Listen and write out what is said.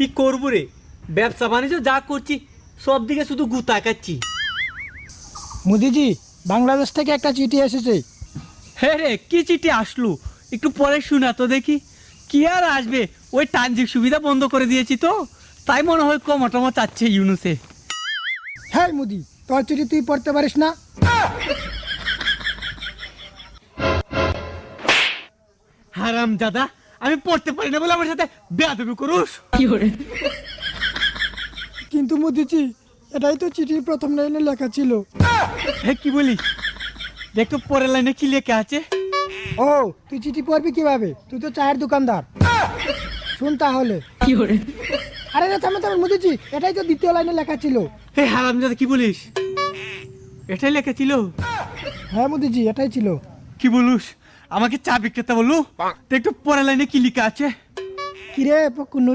কি করবো রে, ব্যবসা বাণিজ্য যা করছি সব দিকে শুধু গুতা কাচ্ছি। মোদিজি, বাংলাদেশ থেকে একটা চিঠি এসেছে। হ্যাঁ রে, কি চিঠি আসলো? একটু পরে শোনা তো দেখি। কি আর আসবে, ওই ট্রানজিট সুবিধা বন্ধ করে দিয়েছি তো, তাই মনে হয় কমটমো চাচ্ছে ইউনুসে। হ্যাঁ মোদি, তোর চিঠি তুই পড়তে পারিস না? হারাম দাদা, আমি পড়তে পারি না বলে আমার সাথে বেয়াদবি করুস? কিন্তু মোদিজি, এটাই তো চিঠির প্রথম লাইনে লেখা ছিল। হ্যাঁ, কি বলিস? দেখ তো পরের লাইনে কি লেখা আছে। ও, তুই চিঠি পড়বি কিভাবে? তুই তো চায়ের দোকানদার। শুন তাহলে। আরে না, থামে থামে মোদিজি, এটাই তো দ্বিতীয় লাইনে লেখা ছিল। হে হারাম দাদা, কি বলিস? এটাই লেখা ছিল? হ্যাঁ মোদিজি, এটাই ছিল। কি বলুস? আমাকে চা বিক্রেতা বললু? দেখ তো পরের লাইনে কি লেখা আছে। কিরে পকুন্নুরা,